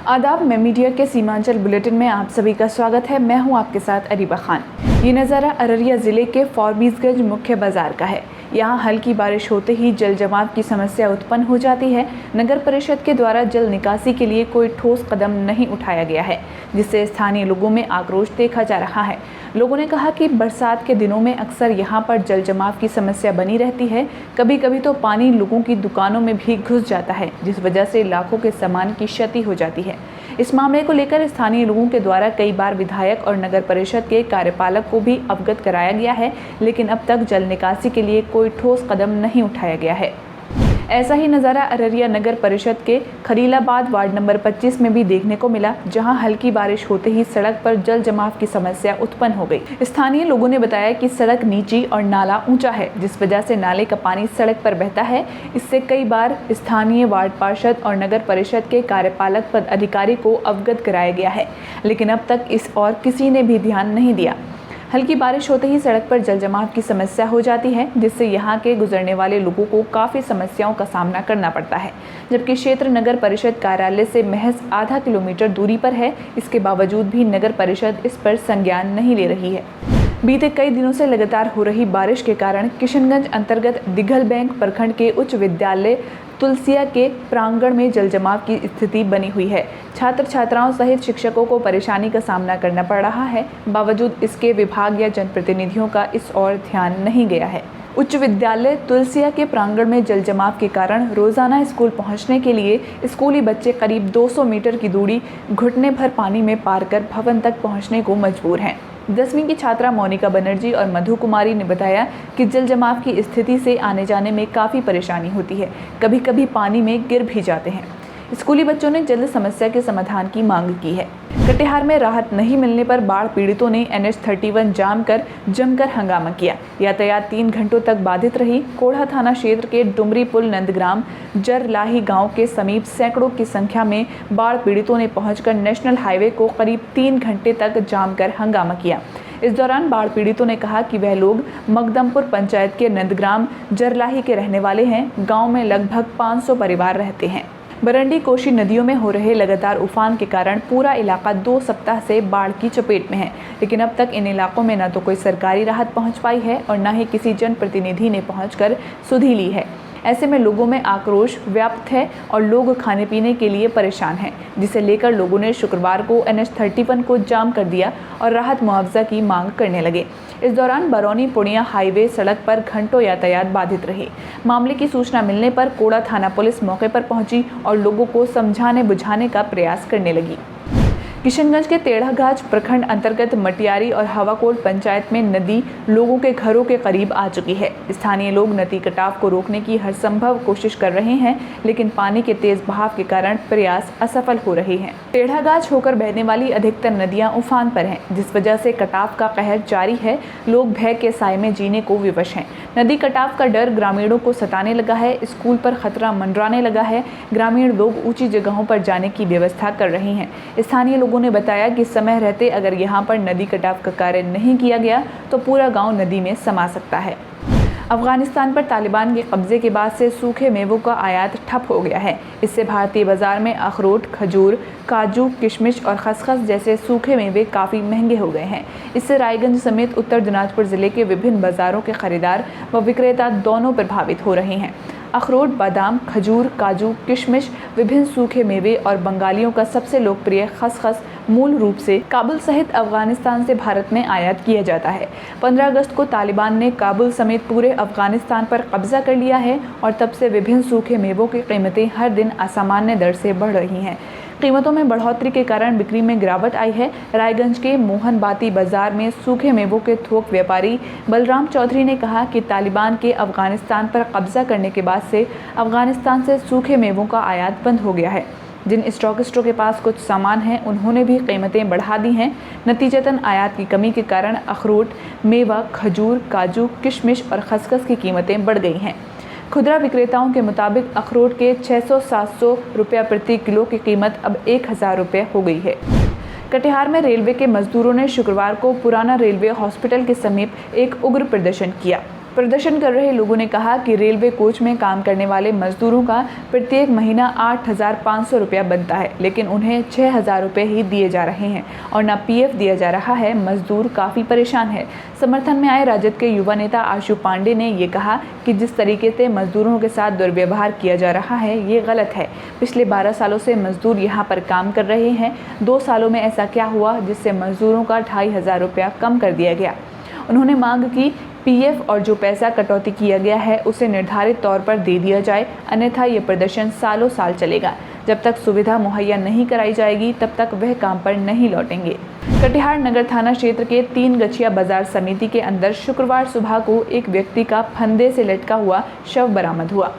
आदाब, मैं मीडिया के सीमांचल बुलेटिन में आप सभी का स्वागत है। मैं हूं आपके साथ अरीबा खान। ये नज़ारा अररिया ज़िले के फॉरबिसगंज मुख्य बाजार का है। यहाँ हल्की बारिश होते ही जल जमाव की समस्या उत्पन्न हो जाती है। नगर परिषद के द्वारा जल निकासी के लिए कोई ठोस कदम नहीं उठाया गया है, जिससे स्थानीय लोगों में आक्रोश देखा जा रहा है। लोगों ने कहा कि बरसात के दिनों में अक्सर यहाँ पर जल जमाव की समस्या बनी रहती है। कभी कभी तो पानी लोगों की दुकानों में भी घुस जाता है, जिस वजह से लाखों के सामान की क्षति हो जाती है। इस मामले को लेकर स्थानीय लोगों के द्वारा कई बार विधायक और नगर परिषद के कार्यपालक को भी अवगत कराया गया है, लेकिन अब तक जल निकासी के लिए कोई ठोस कदम नहीं उठाया गया है। ऐसा ही नज़ारा अररिया नगर परिषद के खलीलाबाद वार्ड नंबर 25 में भी देखने को मिला, जहां हल्की बारिश होते ही सड़क पर जल जमाव की समस्या उत्पन्न हो गई। स्थानीय लोगों ने बताया कि सड़क नीची और नाला ऊंचा है, जिस वजह से नाले का पानी सड़क पर बहता है। इससे कई बार स्थानीय वार्ड पार्षद और नगर परिषद के कार्यपालक पद अधिकारी को अवगत कराया गया है, लेकिन अब तक इस और किसी ने भी ध्यान नहीं दिया। हल्की बारिश होते ही सड़क पर जल जमाव की समस्या हो जाती है, जिससे यहाँ के गुजरने वाले लोगों को काफ़ी समस्याओं का सामना करना पड़ता है। जबकि क्षेत्र नगर परिषद कार्यालय से महज आधा किलोमीटर दूरी पर है, इसके बावजूद भी नगर परिषद इस पर संज्ञान नहीं ले रही है। बीते कई दिनों से लगातार हो रही बारिश के कारण किशनगंज अंतर्गत दिघल बैंक प्रखंड के उच्च विद्यालय तुलसिया के प्रांगण में जल जमाव की स्थिति बनी हुई है। छात्र छात्राओं सहित शिक्षकों को परेशानी का सामना करना पड़ रहा है। बावजूद इसके विभाग या जनप्रतिनिधियों का इस ओर ध्यान नहीं गया है। उच्च विद्यालय तुलसिया के प्रांगण में जल जमाव के कारण रोजाना स्कूल पहुंचने के लिए स्कूली बच्चे करीब 200 मीटर की दूरी घुटने भर पानी में पार कर भवन तक पहुंचने को मजबूर हैं। 10वीं की छात्रा मोनिका बनर्जी और मधु कुमारी ने बताया कि जल जमाव की स्थिति से आने जाने में काफ़ी परेशानी होती है। कभी कभी पानी में गिर भी जाते हैं। स्कूली बच्चों ने जल्द समस्या के समाधान की मांग की है। कटिहार में राहत नहीं मिलने पर बाढ़ पीड़ितों ने NH-31 जाम कर जमकर हंगामा किया। यातायात 3 घंटों तक बाधित रही। कोढ़ा थाना क्षेत्र के डुमरी पुल नंदग्राम जरलाही गांव के समीप सैकड़ों की संख्या में बाढ़ पीड़ितों ने पहुंचकर नेशनल हाईवे को करीब 3 घंटे तक जाम कर हंगामा किया। इस दौरान बाढ़ पीड़ितों ने कहा कि वह लोग मकदमपुर पंचायत के नंदग्राम जरलाही के रहने वाले हैं। गाँव में लगभग 500 परिवार रहते हैं। बरंडी कोशी नदियों में हो रहे लगातार उफान के कारण पूरा इलाका 2 सप्ताह से बाढ़ की चपेट में है, लेकिन अब तक इन इलाकों में न तो कोई सरकारी राहत पहुंच पाई है और न ही किसी जनप्रतिनिधि ने पहुंचकर सुधि ली है। ऐसे में लोगों में आक्रोश व्याप्त है और लोग खाने पीने के लिए परेशान हैं, जिसे लेकर लोगों ने शुक्रवार को NH-31 को जाम कर दिया और राहत मुआवजा की मांग करने लगे। इस दौरान बरौनी पुणिया हाईवे सड़क पर घंटों यातायात बाधित रही। मामले की सूचना मिलने पर कोड़ा थाना पुलिस मौके पर पहुंची और लोगों को समझाने बुझाने का प्रयास करने लगी। किशनगंज के टेढ़ागाछ प्रखंड अंतर्गत मटियारी और हवाकोट पंचायत में नदी लोगों के घरों के करीब आ चुकी है। स्थानीय लोग नदी कटाव को रोकने की हर संभव कोशिश कर रहे हैं, लेकिन पानी के तेज बहाव के कारण प्रयास असफल हो रहे हैं। टेढ़ागाछ होकर बहने वाली अधिकतर नदियां उफान पर हैं, जिस वजह से कटाव का कहर जारी है। लोग भय के साए में जीने को विवश हैं। नदी कटाव का डर ग्रामीणों को सताने लगा है। स्कूल पर खतरा मंडराने लगा है। ग्रामीण लोग ऊंची जगहों पर जाने की व्यवस्था कर रहे हैं। स्थानीय लोगों ने बताया कि समय रहते अगर यहां पर नदी कटाव का कार्य नहीं किया गया तो पूरा गांव नदी में समा सकता है। अफगानिस्तान पर तालिबान के कब्जे के बाद से सूखे मेवों का आयात ठप हो गया है। इससे भारतीय बाजार में अखरोट, खजूर, काजू, किशमिश और खसखस जैसे सूखे मेवे काफ़ी महंगे हो गए हैं। इससे रायगंज समेत उत्तर दिनाजपुर जिले के विभिन्न बाजारों के खरीदार व विक्रेता दोनों प्रभावित हो रहे हैं। अखरोट, बादाम, खजूर, काजू, किशमिश, विभिन्न सूखे मेवे और बंगालियों का सबसे लोकप्रिय खसखस मूल रूप से काबुल सहित अफगानिस्तान से भारत में आयात किया जाता है। 15 अगस्त को तालिबान ने काबुल समेत पूरे अफगानिस्तान पर कब्जा कर लिया है और तब से विभिन्न सूखे मेवों की कीमतें हर दिन असामान्य दर से बढ़ रही हैं। कीमतों में बढ़ोतरी के कारण बिक्री में गिरावट आई है। रायगंज के मोहनबाती बाजार में सूखे मेवों के थोक व्यापारी बलराम चौधरी ने कहा कि तालिबान के अफगानिस्तान पर कब्जा करने के बाद से अफगानिस्तान से सूखे मेवों का आयात बंद हो गया है। जिन स्टॉकिस्टों के पास कुछ सामान हैं, उन्होंने भी कीमतें बढ़ा दी हैं। नतीजतन आयात की कमी के कारण अखरोट, मेवा, खजूर, काजू, किशमिश और खसखस की कीमतें बढ़ गई हैं। खुदरा विक्रेताओं के मुताबिक अखरोट के 600-700 रुपये प्रति किलो की कीमत अब 1000 रुपये हो गई है। कटिहार में रेलवे के मजदूरों ने शुक्रवार को पुराना रेलवे हॉस्पिटल के समीप एक उग्र प्रदर्शन किया। प्रदर्शन कर रहे लोगों ने कहा कि रेलवे कोच में काम करने वाले मजदूरों का प्रत्येक महीना 8,500 रुपया बनता है, लेकिन उन्हें 6,000 रुपये ही दिए जा रहे हैं और न पीएफ दिया जा रहा है। मजदूर काफ़ी परेशान है। समर्थन में आए राजद के युवा नेता आशु पांडे ने ये कहा कि जिस तरीके से मजदूरों के साथ दुर्व्यवहार किया जा रहा है ये गलत है। पिछले 12 सालों से मजदूर यहाँ पर काम कर रहे हैं। 2 सालों में ऐसा क्या हुआ जिससे मजदूरों का 2,500 रुपया कम कर दिया गया। उन्होंने मांग की पीएफ और जो पैसा कटौती किया गया है उसे निर्धारित तौर पर दे दिया जाए, अन्यथा ये प्रदर्शन सालों साल चलेगा। जब तक सुविधा मुहैया नहीं कराई जाएगी तब तक वह काम पर नहीं लौटेंगे। कटिहार नगर थाना क्षेत्र के 3 गछिया बाजार समिति के अंदर शुक्रवार सुबह को एक व्यक्ति का फंदे से लटका हुआ शव बरामद हुआ,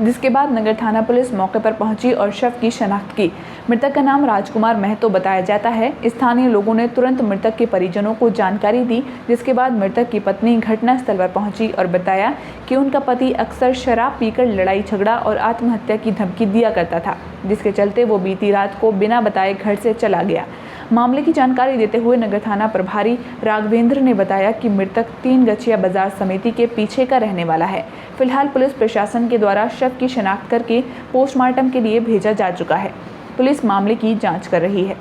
जिसके बाद नगर थाना पुलिस मौके पर पहुंची और शव की शनाख्त की। मृतक का नाम राजकुमार महतो बताया जाता है। स्थानीय लोगों ने तुरंत मृतक के परिजनों को जानकारी दी, जिसके बाद मृतक की पत्नी घटनास्थल पर पहुंची और बताया कि उनका पति अक्सर शराब पीकर लड़ाई झगड़ा और आत्महत्या की धमकी दिया करता था, जिसके चलते वो बीती रात को बिना बताए घर से चला गया। मामले की जानकारी देते हुए नगर थाना प्रभारी राघवेंद्र ने बताया कि मृतक 3 गछिया बाजार समिति के पीछे का रहने वाला है। फिलहाल पुलिस प्रशासन के द्वारा शव की शिनाख्त करके पोस्टमार्टम के लिए भेजा जा चुका है। पुलिस मामले की जांच कर रही है।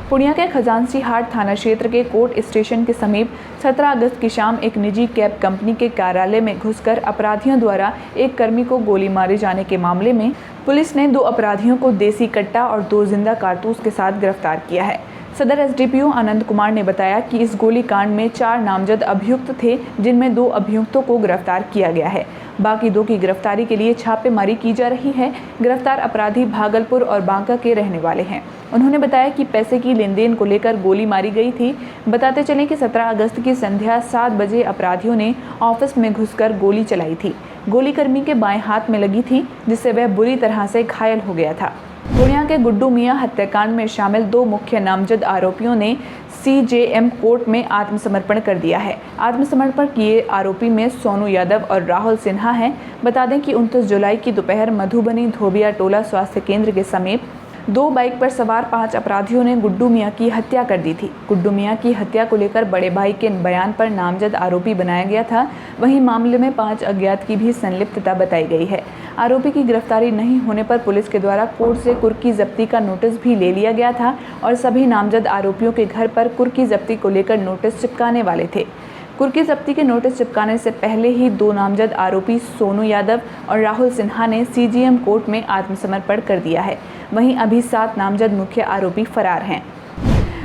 पूर्णिया के खजांची हाट थाना क्षेत्र के कोर्ट स्टेशन के समीप 17 अगस्त की शाम एक निजी कैब कंपनी के कार्यालय में घुसकर अपराधियों द्वारा एक कर्मी को गोली मारे जाने के मामले में पुलिस ने 2 अपराधियों को देसी कट्टा और 2 जिंदा कारतूस के साथ गिरफ्तार किया है। सदर एसडीपीओ आनंद कुमार ने बताया कि इस गोलीकांड में 4 नामजद अभियुक्त थे, जिनमें 2 अभियुक्तों को गिरफ्तार किया गया है। बाकी 2 की गिरफ्तारी के लिए छापेमारी की जा रही है। गिरफ्तार अपराधी भागलपुर और बांका के रहने वाले हैं। उन्होंने बताया कि पैसे की लेनदेन को लेकर गोली मारी गई थी। बताते चले कि 17 अगस्त की संध्या 7 बजे अपराधियों ने ऑफिस में घुसकर गोली चलाई थी। गोली कर्मी के बाएं हाथ में लगी थी, जिससे वह बुरी तरह से घायल हो गया था। पूर्णिया के गुड्डू मियां हत्याकांड में शामिल 2 मुख्य नामजद आरोपियों ने सीजेएम कोर्ट में आत्मसमर्पण कर दिया है। आत्मसमर्पण किए आरोपी में सोनू यादव और राहुल सिन्हा हैं। बता दें कि 29 जुलाई की दोपहर मधुबनी धोबिया टोला स्वास्थ्य केंद्र के समीप 2 बाइक पर सवार 5 अपराधियों ने गुड्डू मियां की हत्या कर दी थी। गुड्डू मियां की हत्या को लेकर बड़े भाई के बयान पर नामजद आरोपी बनाया गया था। वहीं मामले में 5 अज्ञात की भी संलिप्तता बताई गई है। आरोपी की गिरफ्तारी नहीं होने पर पुलिस के द्वारा कोर्ट से कुर्की जब्ती का नोटिस भी ले लिया गया था और सभी नामजद आरोपियों के घर पर कुर्की जब्ती को लेकर नोटिस चिपकाने वाले थे। कुर्की जब्ती के नोटिस चिपकाने से पहले ही 2 नामजद आरोपी सोनू यादव और राहुल सिन्हा ने सीजीएम कोर्ट में आत्मसमर्पण कर दिया है। वहीं अभी 7 नामजद मुख्य आरोपी फरार हैं।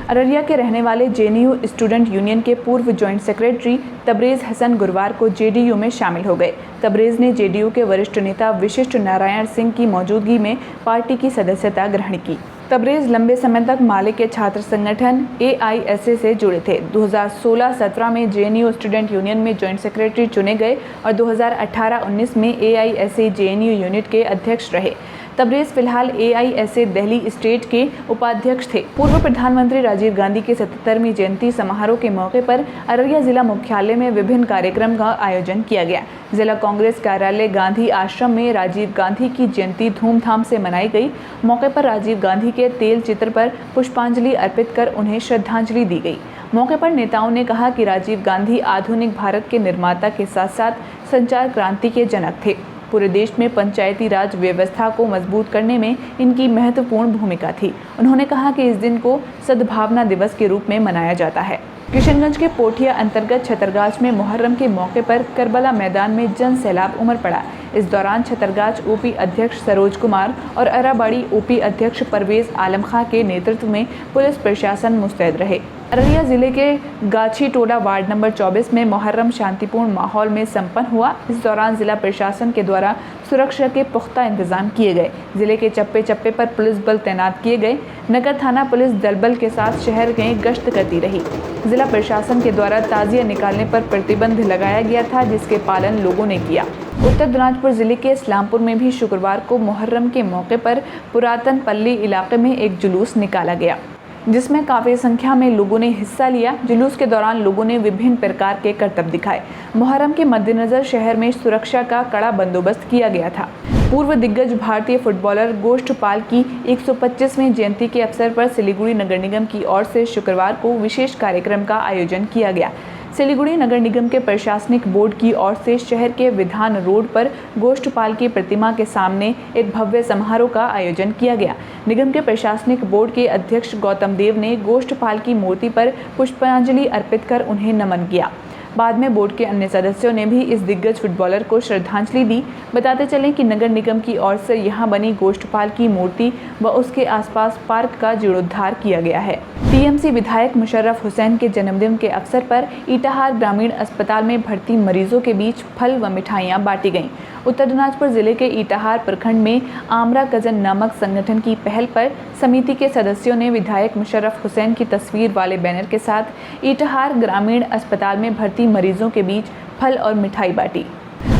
अररिया के रहने वाले जेएनयू स्टूडेंट यूनियन के पूर्व ज्वाइंट सेक्रेटरी तबरेज हसन गुरुवार को जेडीयू में शामिल हो गए। तबरेज ने जेडीयू के वरिष्ठ नेता विशिष्ट नारायण सिंह की मौजूदगी में पार्टी की सदस्यता ग्रहण की। तबरेज लंबे समय तक माले के छात्र संगठन AISA से जुड़े थे। 2016-17 में जेएनयू स्टूडेंट यूनियन में ज्वाइंट सेक्रेटरी चुने गए और 2018-19 में AISA जेएनयू यूनिट के अध्यक्ष रहे। तबरेज फिलहाल AISA दिल्ली स्टेट के उपाध्यक्ष थे। पूर्व प्रधानमंत्री राजीव गांधी के 77वीं जयंती समारोह के मौके पर अररिया जिला मुख्यालय में विभिन्न कार्यक्रम का आयोजन किया गया। जिला कांग्रेस कार्यालय गांधी आश्रम में राजीव गांधी की जयंती धूमधाम से मनाई गई। मौके पर राजीव गांधी के तेल चित्र पर पुष्पांजलि अर्पित कर उन्हें श्रद्धांजलि दी गई। मौके पर नेताओं ने कहा कि राजीव गांधी आधुनिक भारत के निर्माता के साथ साथ संचार क्रांति के जनक थे। पूरे देश में पंचायती राज व्यवस्था को मजबूत करने में इनकी महत्वपूर्ण भूमिका थी। उन्होंने कहा कि इस दिन को सद्भावना दिवस के रूप में मनाया जाता है। किशनगंज के पोठिया अंतर्गत छतरगाछ में मुहर्रम के मौके पर करबला मैदान में जन सैलाब उमड़ पड़ा। इस दौरान छतरगाछ ओपी अध्यक्ष सरोज कुमार और अराबाड़ी ओपी अध्यक्ष परवेज आलम खां के नेतृत्व में पुलिस प्रशासन मुस्तैद रहे। अररिया जिले के गाछी टोला वार्ड नंबर 24 में मुहर्रम शांतिपूर्ण माहौल में संपन्न हुआ। इस दौरान जिला प्रशासन के द्वारा सुरक्षा के पुख्ता इंतजाम किए गए। जिले के चप्पे चप्पे पर पुलिस बल तैनात किए गए। नगर थाना पुलिस दल बल के साथ शहर में गश्त करती रही। जिला प्रशासन के द्वारा ताजिया निकालने पर प्रतिबंध लगाया गया था, जिसके पालन लोगों ने किया। उत्तर दिनाजपुर जिले के इस्लामपुर में भी शुक्रवार को मुहर्रम के मौके पर पुरातन पल्ली इलाके में एक जुलूस निकाला गया, जिसमें काफ़ी संख्या में लोगों ने हिस्सा लिया। जुलूस के दौरान लोगों ने विभिन्न प्रकार के करतब दिखाए। मुहर्रम के मद्देनजर शहर में सुरक्षा का कड़ा बंदोबस्त किया गया था। पूर्व दिग्गज भारतीय फुटबॉलर गोष्ठपाल की 125वीं जयंती के अवसर पर सिलीगुड़ी नगर निगम की ओर से शुक्रवार को विशेष कार्यक्रम का आयोजन किया गया, सिलीगुड़ी नगर निगम के प्रशासनिक बोर्ड की ओर से शहर के विधान रोड पर गोष्ठपाल की प्रतिमा के सामने एक भव्य समारोह का आयोजन किया गया। निगम के प्रशासनिक बोर्ड के अध्यक्ष गौतम देव ने गोष्ठपाल की मूर्ति पर पुष्पांजलि अर्पित कर उन्हें नमन किया। बाद में बोर्ड के अन्य सदस्यों ने भी इस दिग्गज फुटबॉलर को श्रद्धांजलि दी। बताते चलें कि नगर निगम की ओर से यहां बनी गोष्ठपाल की मूर्ति व उसके आसपास पार्क का जीर्णोद्धार किया गया है। टीएमसी विधायक मुशर्रफ हुसैन के जन्मदिन के अवसर पर इटाहार ग्रामीण अस्पताल में भर्ती मरीजों के बीच फल व मिठाइयां बांटी गईं। उत्तर दिनाजपुर जिले के इटाहार प्रखंड में आमरा कजन नामक संगठन की पहल पर समिति के सदस्यों ने विधायक मुशर्रफ हुसैन की तस्वीर वाले बैनर के साथ इटाहार ग्रामीण अस्पताल में भर्ती मरीजों के बीच फल और मिठाई बांटी।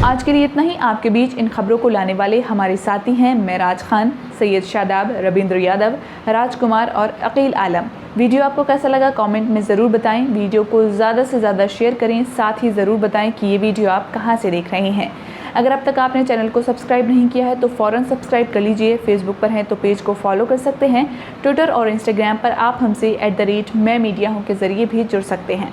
आज के लिए इतना ही। आपके बीच इन खबरों को लाने वाले हमारे साथी हैं महराज खान, सैयद शादाब, रविंद्र यादव, राजकुमार और अकील आलम। वीडियो आपको कैसा लगा कमेंट में ज़रूर बताएं। वीडियो को ज़्यादा से ज़्यादा शेयर करें। साथ ही ज़रूर बताएं कि ये वीडियो आप कहां से देख रहे हैं। अगर अब तक आपने चैनल को सब्सक्राइब नहीं किया है तो फ़ौरन सब्सक्राइब कर लीजिए। फेसबुक पर हैं तो पेज को फॉलो कर सकते हैं। ट्विटर और इंस्टाग्राम पर आप हमसे @मैं मीडिया हूं के ज़रिए भी जुड़ सकते हैं।